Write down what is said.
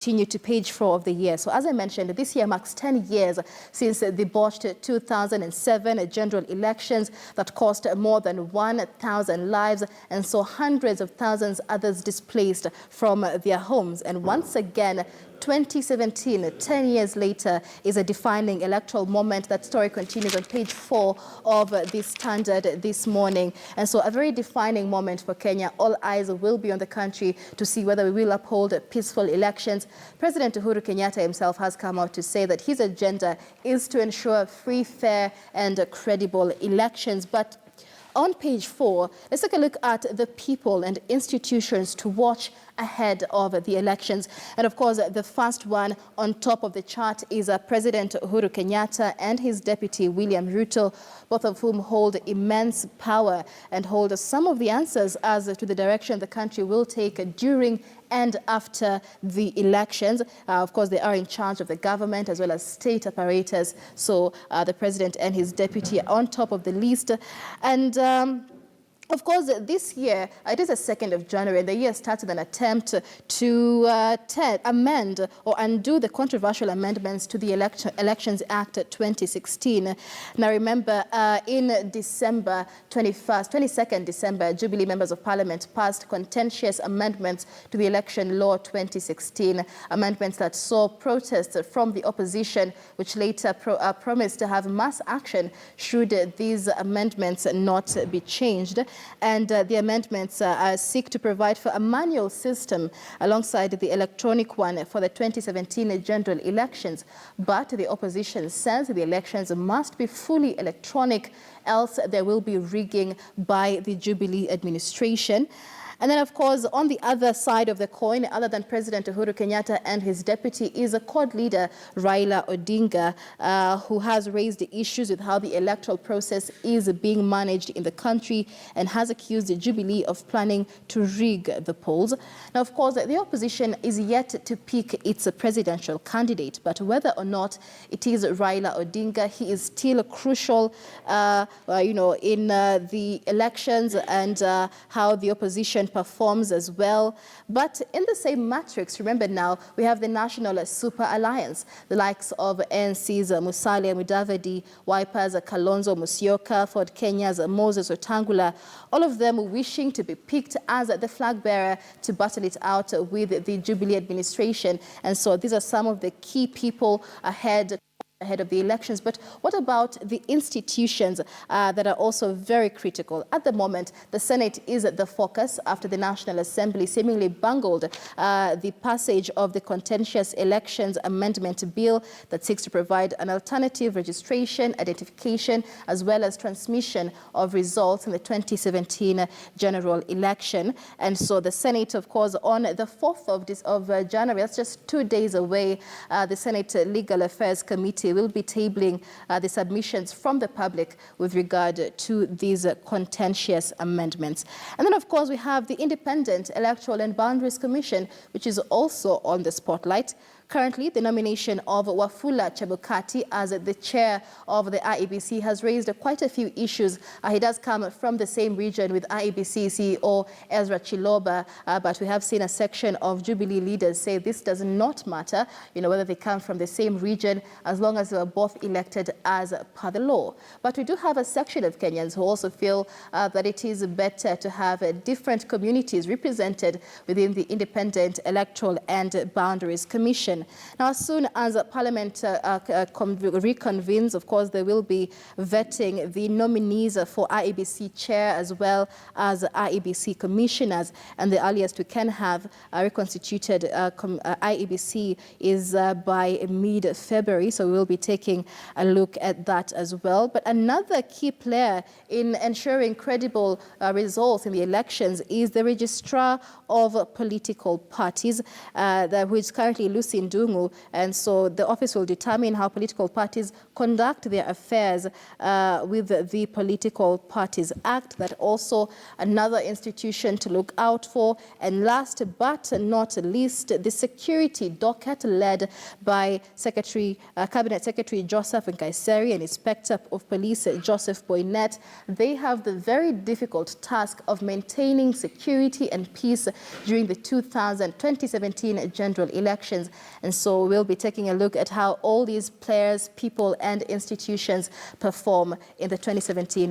Continue to page 4 of the year. So as I mentioned, this year marks 10 years since the botched 2007 general elections that cost more than 1,000 lives and saw hundreds of thousands others displaced from their homes. And once again, 2017, 10 years later, is a defining electoral moment. That story continues on page 4 of the Standard this morning. And so a very defining moment for Kenya. All eyes will be on the country to see whether we will uphold peaceful elections. President Uhuru Kenyatta himself has come out to say that his agenda is to ensure free, fair and credible elections. But on page 4, let's take a look at the people and institutions to watch ahead of the elections. And of course, the first one on top of the chart is President Uhuru Kenyatta and his deputy William Ruto, both of whom hold immense power and hold some of the answers as to the direction the country will take during and after the elections. Of course, they are in charge of the government as well as state apparatus. So the president and his deputy are on top of the list. And of course, this year, it is the 2nd of January, and the year starts with an attempt to amend or undo the controversial amendments to the Elections Act 2016. Now, remember, in December 22nd December, Jubilee members of Parliament passed contentious amendments to the Election Law 2016, amendments that saw protests from the opposition, which later promised to have mass action should these amendments not be changed. And the amendments seek to provide for a manual system alongside the electronic one for the 2017 general elections. But the opposition says the elections must be fully electronic, else there will be rigging by the Jubilee administration. And then, of course, on the other side of the coin, other than President Uhuru Kenyatta and his deputy, is a CORD leader, Raila Odinga, who has raised issues with how the electoral process is being managed in the country and has accused the Jubilee of planning to rig the polls. Now, of course, the opposition is yet to pick its presidential candidate, but whether or not it is Raila Odinga, he is still crucial, in the elections and how the opposition performs as well. But in the same matrix, remember now, we have the National Super Alliance, the likes of NC's Musalia Mudavadi, Wiper's Kalonzo Musyoka, Ford Kenya's Moses Wetangula, all of them wishing to be picked as the flag bearer to battle it out with the Jubilee administration. And so these are some of the key people ahead of the elections. But what about the institutions that are also very critical? At the moment, the Senate is the focus after the National Assembly seemingly bungled the passage of the contentious elections amendment bill that seeks to provide an alternative registration, identification, as well as transmission of results in the 2017 general election. And so the Senate, of course, on the 4th of January, that's just 2 days away, the Senate Legal Affairs Committee will be tabling the submissions from the public with regard to these contentious amendments. And then, of course, we have the Independent Electoral and Boundaries Commission, which is also on the spotlight. Currently, the nomination of Wafula Chebukati as the chair of the IEBC has raised quite a few issues. He does come from the same region with IEBC CEO Ezra Chiloba, but we have seen a section of Jubilee leaders say this does not matter, whether they come from the same region, as long as they were both elected as per the law. But we do have a section of Kenyans who also feel that it is better to have different communities represented within the Independent Electoral and Boundaries Commission. Now, as soon as Parliament reconvenes, of course, they will be vetting the nominees for IEBC chair as well as IEBC commissioners. And the earliest we can have a reconstituted IEBC is by mid-February. So we will be taking a look at that as well. But another key player in ensuring credible results in the elections is the registrar of political parties, who is currently Lucy Ndungu, and so the office will determine how political parties conduct their affairs with the Political Parties Act. That also another institution to look out for. And last but not least, the security docket led by Cabinet Secretary Joseph Nkaiseri and Inspector of Police Joseph Boynet. They have the very difficult task of maintaining security and peace during the 2017 general elections. And so we'll be taking a look at how all these players, people and institutions perform in the 2017